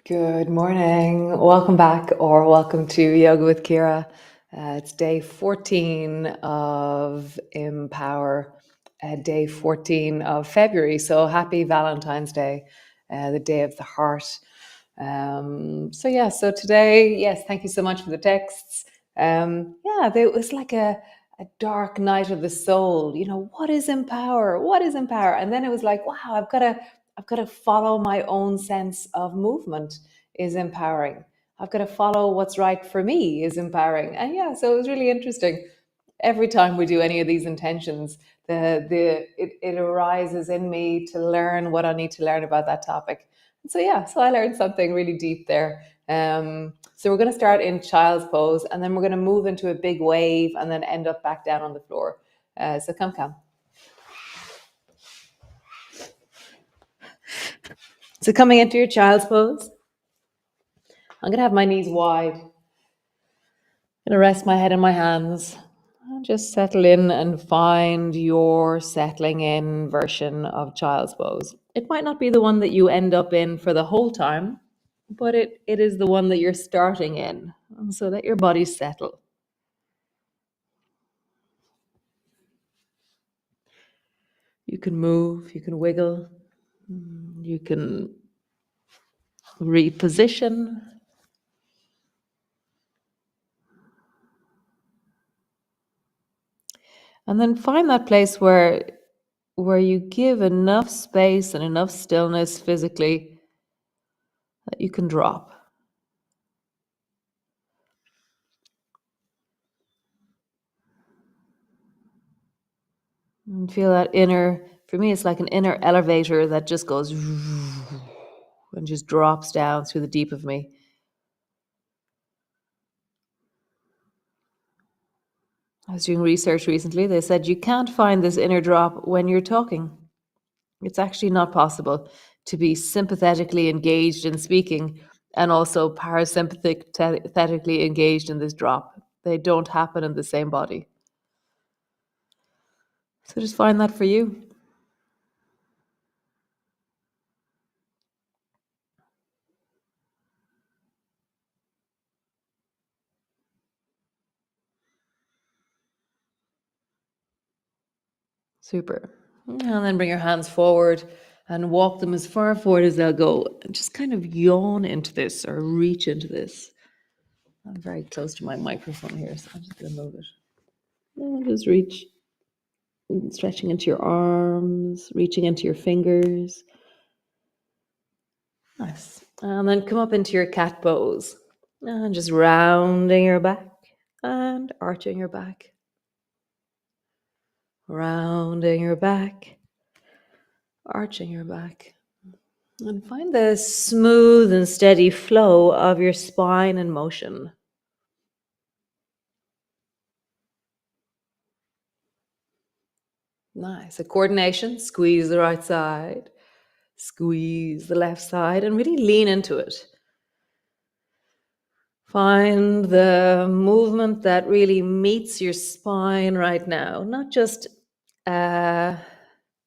Good morning. Welcome back or welcome to Yoga with Ciara. It's day 14 of Empower, day 14 of February. So happy Valentine's Day, the day of the heart. So today, yes, thank you so much for the texts. It was like a dark night of the soul. What is empower? What is empower? And then it was like, wow, I've got to follow my own sense of movement is empowering. I've got to follow what's right for me is empowering. And yeah, so it was really interesting. Every time we do any of these intentions, it arises in me to learn what I need to learn about that topic. So I learned something really deep there. So we're going to start in child's pose, and then we're going to move into a big wave, and then end up back down on the floor. So come. So coming into your child's pose, I'm going to have my knees wide. I'm going to rest my head in my hands. And just settle in and find your settling in version of child's pose. It might not be the one that you end up in for the whole time, but it is the one that you're starting in, so that your body's settled. You can move, you can wiggle, you can reposition. And then find that place where you give enough space and enough stillness physically that you can drop. And feel that inner, for me, it's like an inner elevator that just goes and just drops down through the deep of me. I was doing research recently. They said you can't find this inner drop when you're talking. It's actually not possible to be sympathetically engaged in speaking and also parasympathetically engaged in this drop. They don't happen in the same body. So just find that for you. Super. And then bring your hands forward and walk them as far forward as they'll go. And just kind of yawn into this or reach into this. I'm very close to my microphone here, so I'm just going to move it. And just reach, stretching into your arms, reaching into your fingers. Nice. And then come up into your cat pose. And just rounding your back and arching your back. Rounding your back, arching your back. And find the smooth and steady flow of your spine and motion. Nice. So coordination, squeeze the right side, squeeze the left side, and really lean into it. Find the movement that really meets your spine right now, not just a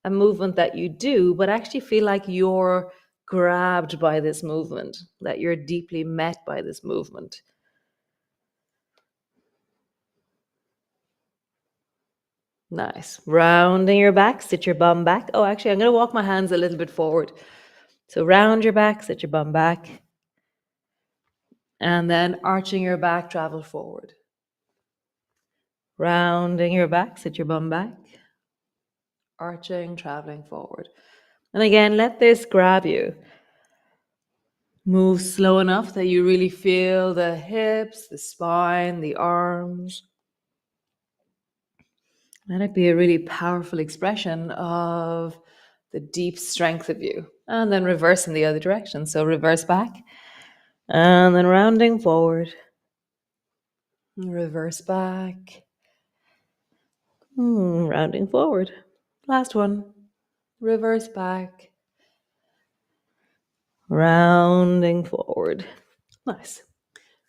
movement that you do, but actually feel like you're grabbed by this movement, that you're deeply met by this movement. Nice. Rounding your back, sit your bum back. Oh, actually, I'm going to walk my hands a little bit forward. So round your back, sit your bum back. And then arching your back, travel forward. Rounding your back, sit your bum back. Arching, traveling forward. And again, let this grab you. Move slow enough that you really feel the hips, the spine, the arms. Let it be a really powerful expression of the deep strength of you. And then reverse in the other direction. So reverse back. And then rounding forward. Reverse back. Rounding forward. Last one. Reverse back. Rounding forward. Nice.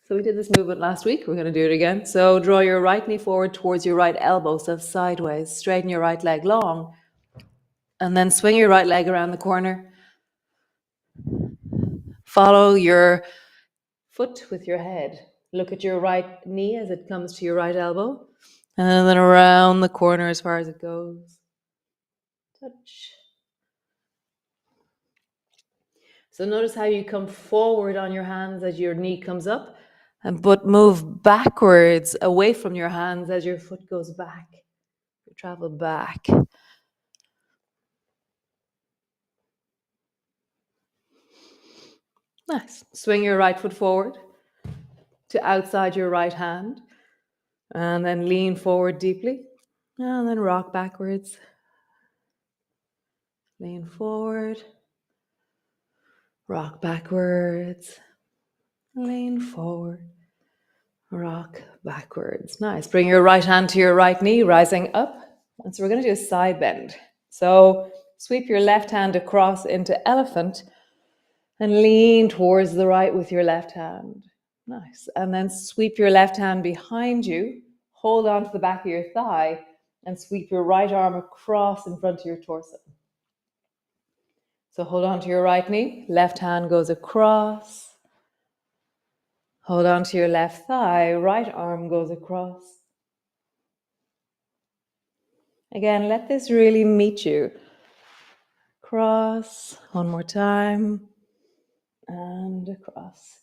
So we did this movement last week. We're going to do it again. So draw your right knee forward towards your right elbow, so sideways. Straighten your right leg long. And then swing your right leg around the corner. Follow your foot with your head. Look at your right knee as it comes to your right elbow, and then around the corner as far as it goes. Touch. So notice how you come forward on your hands as your knee comes up, but move backwards away from your hands as your foot goes back. You travel back. Nice. Swing your right foot forward to outside your right hand, and then lean forward deeply, and then rock backwards. Lean forward, rock backwards, lean forward, rock backwards. Nice. Bring your right hand to your right knee, rising up. And so we're going to do a side bend. So sweep your left hand across into elephant and lean towards the right with your left hand. Nice. And then sweep your left hand behind you, hold on to the back of your thigh, and sweep your right arm across in front of your torso. So hold on to your right knee, left hand goes across. Hold on to your left thigh, right arm goes across. Again, let this really meet you. Cross, one more time, and across.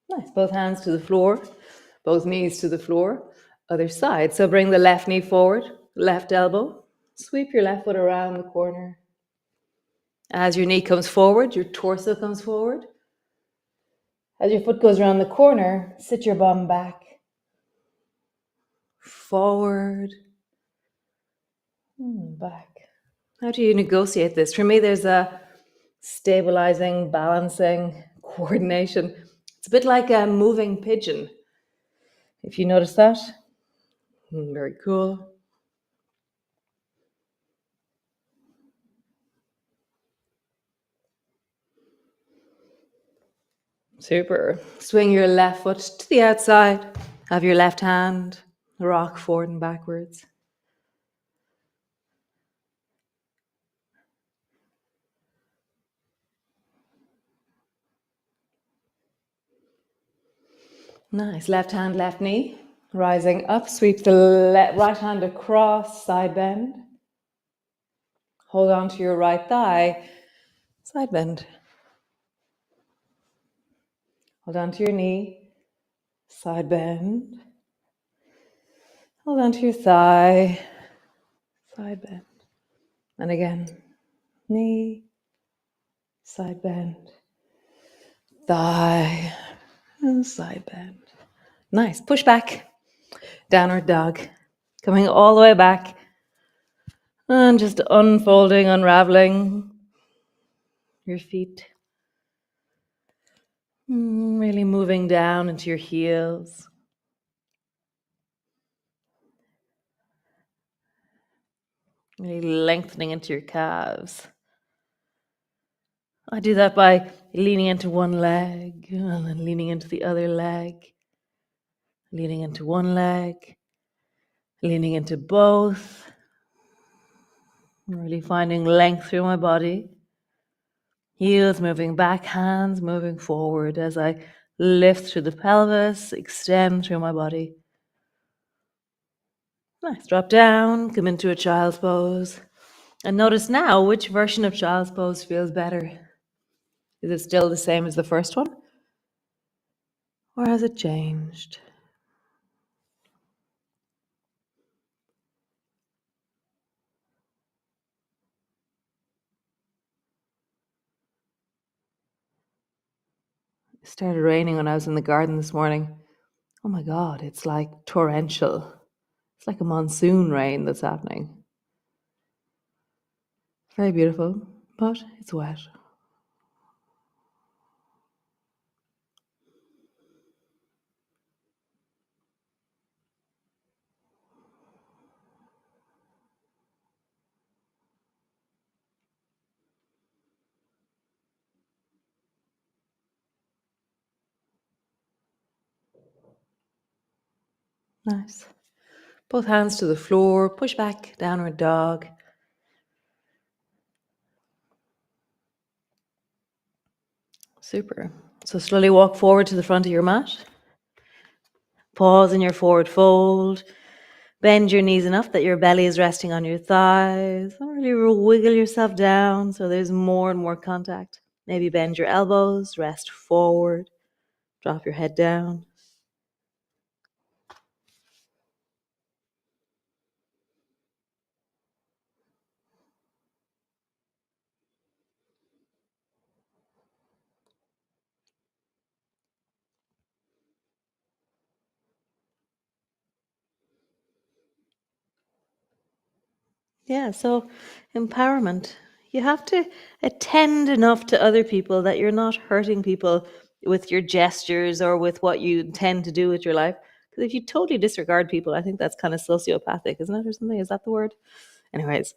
Nice, both hands to the floor, both knees to the floor. Other side, so bring the left knee forward, left elbow. Sweep your left foot around the corner. As your knee comes forward, your torso comes forward. As your foot goes around the corner, sit your bum back. Forward, back. How do you negotiate this? For me, there's a stabilizing, balancing, coordination. It's a bit like a moving pigeon. If you notice that, very cool. Super. Swing your left foot to the outside of your left hand, rock forward and backwards. Nice. Left hand, left knee. Rising up, sweep the right hand across, side bend. Hold on to your right thigh, side bend. Hold on to your knee, side bend. Hold on to your thigh, side bend. And again, knee, side bend, thigh, and side bend. Nice. Push back. Downward dog. Coming all the way back. And just unfolding, unraveling your feet. Really moving down into your heels. Really lengthening into your calves. I do that by leaning into one leg and then leaning into the other leg. Leaning into one leg. Leaning into both. Really finding length through my body. Heels moving back, hands moving forward as I lift through the pelvis, extend through my body. Nice. Drop down, come into a child's pose. And notice now which version of child's pose feels better. Is it still the same as the first one? Or has it changed? It started raining when I was in the garden this morning. Oh my God, it's like torrential. It's like a monsoon rain that's happening. Very beautiful, but it's wet. Nice. Both hands to the floor, push back, downward dog. Super. So slowly walk forward to the front of your mat. Pause in your forward fold. Bend your knees enough that your belly is resting on your thighs. And really wiggle yourself down so there's more and more contact. Maybe bend your elbows, rest forward, drop your head down. Yeah, so empowerment. You have to attend enough to other people that you're not hurting people with your gestures or with what you intend to do with your life. Because if you totally disregard people, I think that's kind of sociopathic, isn't it, or something? Is that the word? Anyways,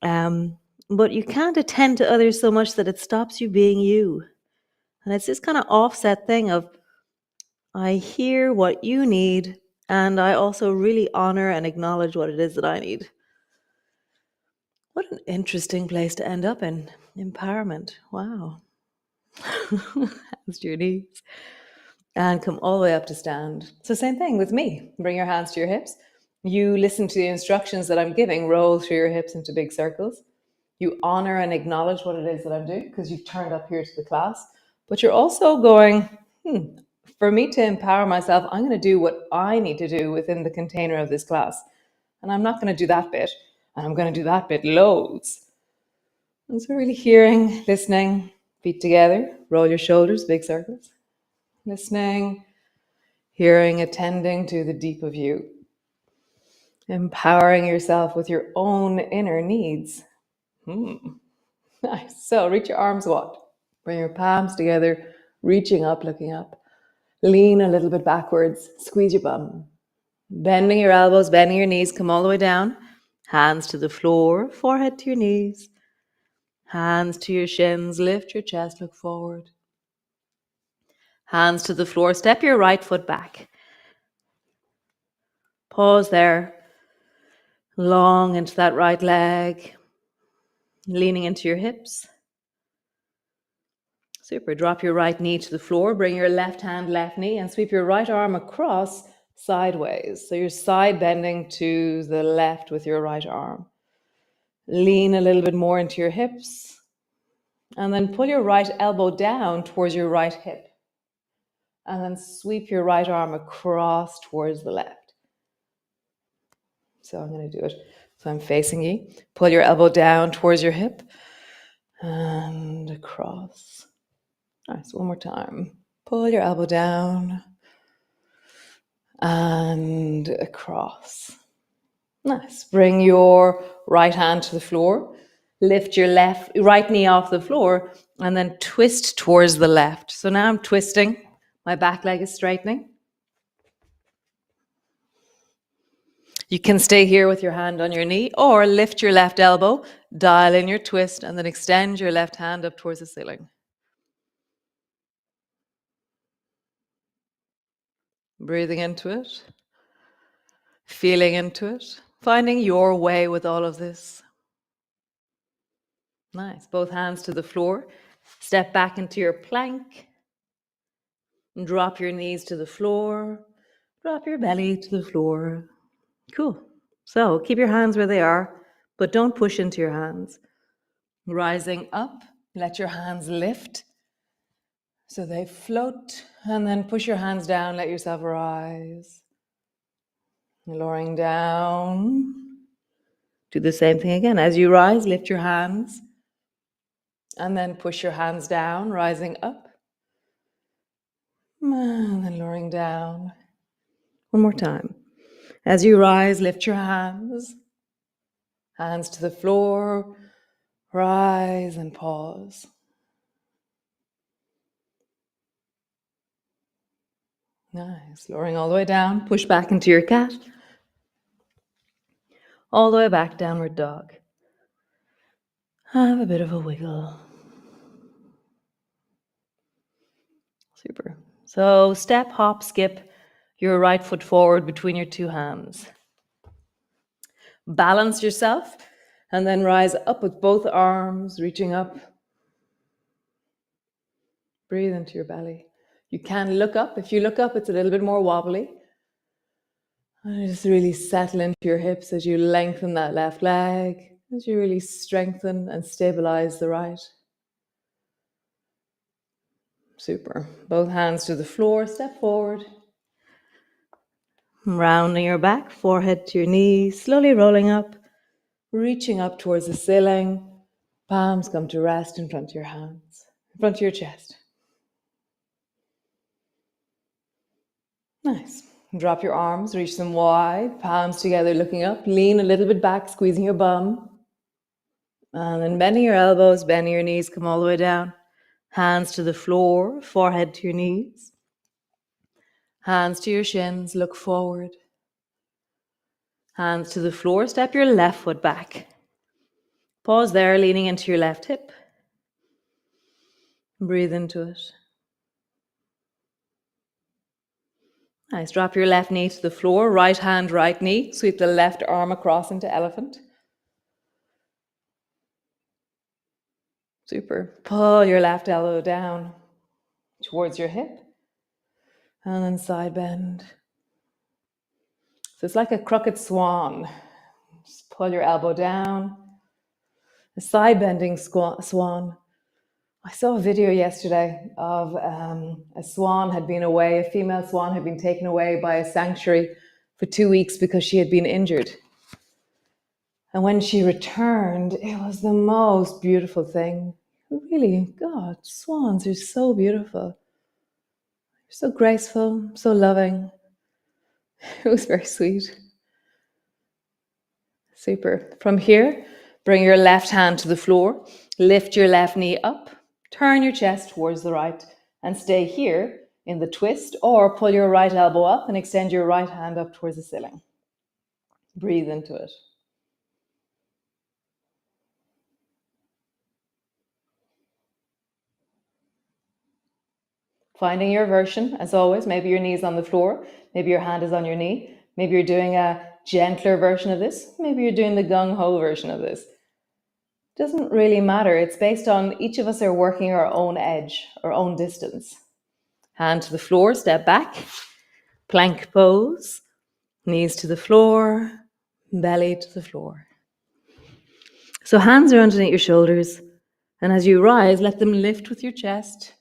um, but you can't attend to others so much that it stops you being you. And it's this kind of offset thing of, I hear what you need, and I also really honor and acknowledge what it is that I need. What an interesting place to end up in. Empowerment. Wow. Hands to your knees. And come all the way up to stand. So, same thing with me. Bring your hands to your hips. You listen to the instructions that I'm giving, roll through your hips into big circles. You honor and acknowledge what it is that I'm doing because you've turned up here to the class. But you're also going, for me to empower myself, I'm going to do what I need to do within the container of this class. And I'm not going to do that bit. And I'm going to do that bit loads. And so, really hearing, listening, feet together, roll your shoulders, big circles. Listening, hearing, attending to the deep of you. Empowering yourself with your own inner needs. Nice. So, reach your arms wide. Bring your palms together, reaching up, looking up. Lean a little bit backwards, squeeze your bum. Bending your elbows, bending your knees, come all the way down. Hands to the floor, forehead to your knees. Hands to your shins, lift your chest, look forward. Hands to the floor, step your right foot back. Pause there. Long into that right leg. Leaning into your hips. Super. Drop your right knee to the floor. Bring your left hand, left knee, and sweep your right arm across sideways. So you're side bending to the left with your right arm. Lean a little bit more into your hips. And then pull your right elbow down towards your right hip. And then sweep your right arm across towards the left. So I'm going to do it. So I'm facing you. Pull your elbow down towards your hip and across. Nice. One more time. Pull your elbow down and across. Nice. Bring your right hand to the floor. Lift your right knee off the floor and then twist towards the left. So now I'm twisting. My back leg is straightening. You can stay here with your hand on your knee or lift your left elbow, dial in your twist, and then extend your left hand up towards the ceiling. Breathing into it, feeling into it, finding your way with all of this. Nice. Both hands to the floor. Step back into your plank. Drop your knees to the floor. Drop your belly to the floor. Cool. So keep your hands where they are, but don't push into your hands. Rising up, let your hands lift so they float, and then push your hands down, let yourself rise. Lowering down. Do the same thing again. As you rise, lift your hands, and then push your hands down, rising up. And then lowering down. One more time. As you rise, lift your hands. Hands to the floor. Rise and pause. Nice. Lowering all the way down. Push back into your cat. All the way back, downward dog. Have a bit of a wiggle. Super. So step, hop, skip your right foot forward between your two hands. Balance yourself and then rise up with both arms, reaching up. Breathe into your belly. You can look up. If you look up, it's a little bit more wobbly. And just really settle into your hips as you lengthen that left leg, as you really strengthen and stabilize the right. Super. Both hands to the floor, step forward. Rounding your back, forehead to your knees, slowly rolling up. Reaching up towards the ceiling. Palms come to rest in front of your hands, in front of your chest. Nice. Drop your arms, reach them wide, palms together, looking up. Lean a little bit back, squeezing your bum. And then bending your elbows, bending your knees, come all the way down. Hands to the floor, forehead to your knees. Hands to your shins, look forward. Hands to the floor, step your left foot back. Pause there, leaning into your left hip. Breathe into it. Nice. Drop your left knee to the floor, right hand, right knee. Sweep the left arm across into elephant. Super. Pull your left elbow down towards your hip. And then side bend. So it's like a crooked swan. Just pull your elbow down. A side bending swan. I saw a video yesterday of a swan had been away, a female swan had been taken away by a sanctuary for 2 weeks because she had been injured. And when she returned, it was the most beautiful thing. Really, God, swans are so beautiful. They're so graceful, so loving. It was very sweet. Super. From here, bring your left hand to the floor, lift your left knee up, turn your chest towards the right, and stay here in the twist, or pull your right elbow up and extend your right hand up towards the ceiling. Breathe into it. Finding your version, as always. Maybe your knee's on the floor, maybe your hand is on your knee, maybe you're doing a gentler version of this, maybe you're doing the gung-ho version of this. Doesn't really matter. It's based on each of us are working our own edge, our own distance. Hand to the floor, step back, plank pose, knees to the floor, belly to the floor. So hands are underneath your shoulders, and as you rise, let them lift with your chest,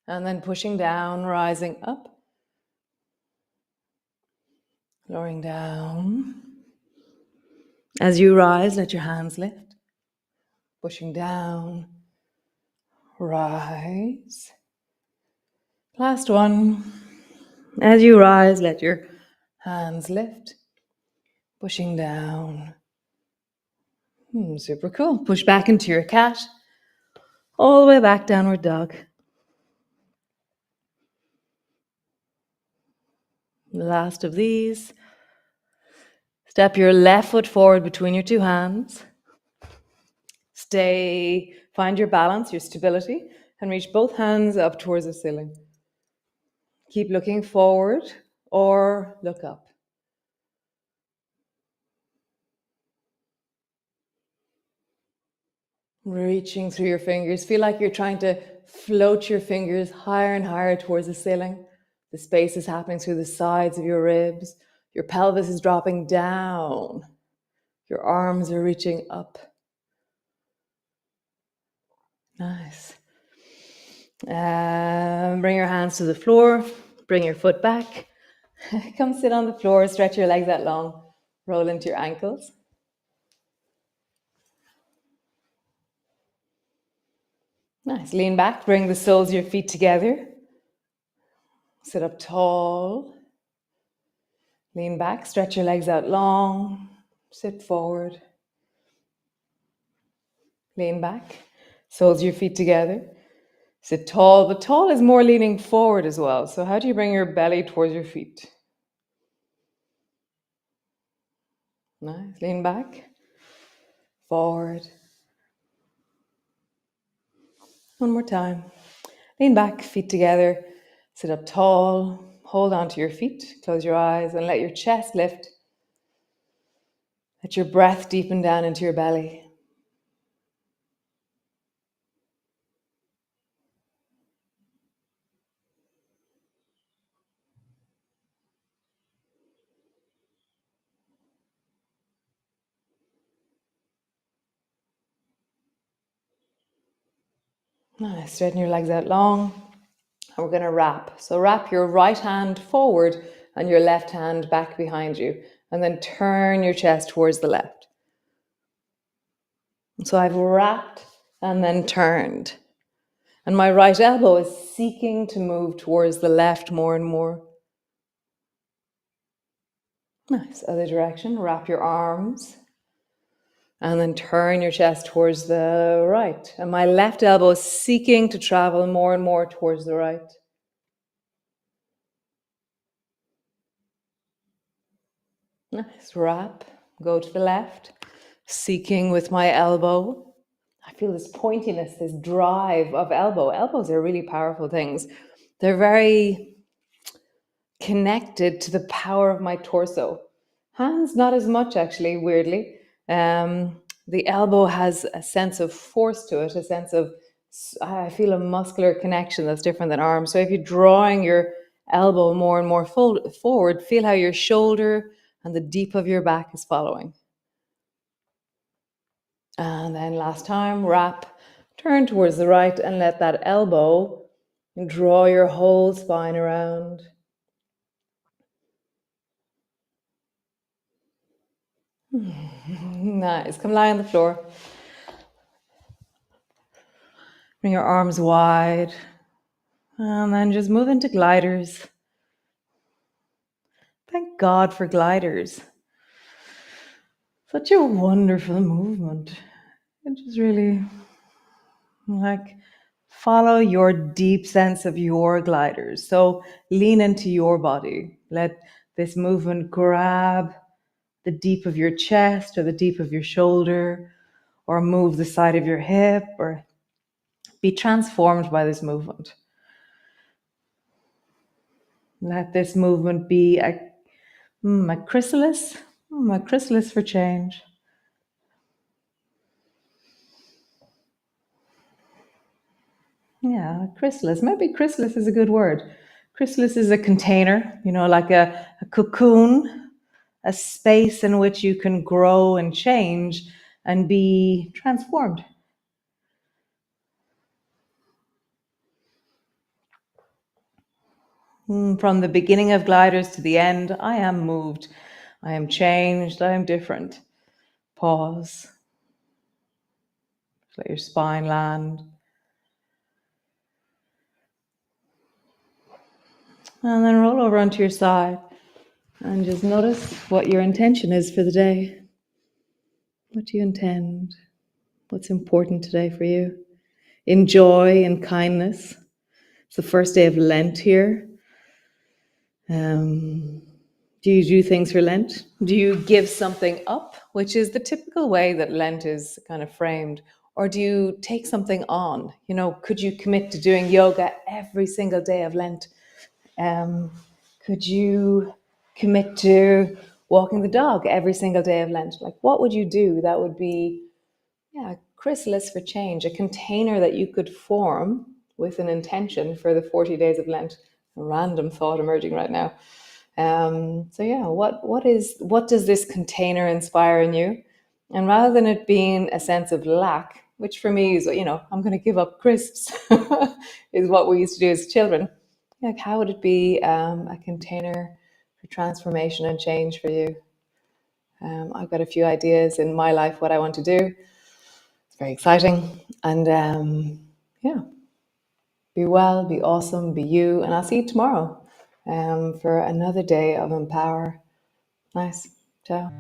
and then pushing down, rising up, lowering down. As you rise, let your hands lift, pushing down, rise. Last one. As you rise, let your hands lift, pushing down. Super cool. Push back into your cat, all the way back, downward dog. The last of these. Step your left foot forward between your two hands. Find your balance, your stability, and reach both hands up towards the ceiling. Keep looking forward or look up. Reaching through your fingers. Feel like you're trying to float your fingers higher and higher towards the ceiling. The space is happening through the sides of your ribs. Your pelvis is dropping down. Your arms are reaching up. Nice. Bring your hands to the floor. Bring your foot back. Come sit on the floor. Stretch your legs out long. Roll into your ankles. Nice. Lean back. Bring the soles of your feet together. Sit up tall. Lean back. Stretch your legs out long. Sit forward. Lean back. Soles of your feet together. Sit tall. The tall is more leaning forward as well. So how do you bring your belly towards your feet? Nice. Lean back. Forward. One more time. Lean back, feet together. Sit up tall. Hold on to your feet. Close your eyes and let your chest lift. Let your breath deepen down into your belly. Nice. Straighten your legs out long. And we're going to wrap. So wrap your right hand forward and your left hand back behind you. And then turn your chest towards the left. So I've wrapped and then turned. And my right elbow is seeking to move towards the left more and more. Nice. Other direction. Wrap your arms. And then turn your chest towards the right. And my left elbow is seeking to travel more and more towards the right. Nice. Wrap. Go to the left. Seeking with my elbow. I feel this pointiness, this drive of elbow. Elbows are really powerful things. They're very connected to the power of my torso. Hands, not as much, actually, weirdly. The elbow has a sense of force to it, a sense of, I feel a muscular connection that's different than arms. So if you're drawing your elbow more and more forward, feel how your shoulder and the deep of your back is following. And then last time, wrap, turn towards the right and let that elbow draw your whole spine around. Nice. Come lie on the floor. Bring your arms wide. And then just move into gliders. Thank God for gliders. Such a wonderful movement. It just really, like, follow your deep sense of your gliders. So lean into your body. Let this movement grab the deep of your chest or the deep of your shoulder, or move the side of your hip, or be transformed by this movement. Let this movement be a chrysalis, a chrysalis for change. Yeah, chrysalis. Maybe chrysalis is a good word. Chrysalis is a container, like a cocoon, a space in which you can grow and change and be transformed. From the beginning of gliders to the end, I am moved. I am changed. I am different. Pause. Let your spine land. And then roll over onto your side. And just notice what your intention is for the day. What do you intend? What's important today for you? In joy and kindness. It's the first day of Lent here. Do you do things for Lent? Do you give something up, which is the typical way that Lent is kind of framed? Or do you take something on? Could you commit to doing yoga every single day of Lent? Could you commit to walking the dog every single day of Lent? Like, what would you do that would be, a chrysalis for change, a container that you could form with an intention for the 40 days of Lent? A random thought emerging right now. What does this container inspire in you? And rather than it being a sense of lack, which for me is, I'm going to give up crisps, is what we used to do as children. Like, how would it be a container for transformation and change for you? I've got a few ideas in my life what I want to do. It's very exciting. And be well, be awesome, be you. And I'll see you tomorrow for another day of Empower. Nice. Ciao.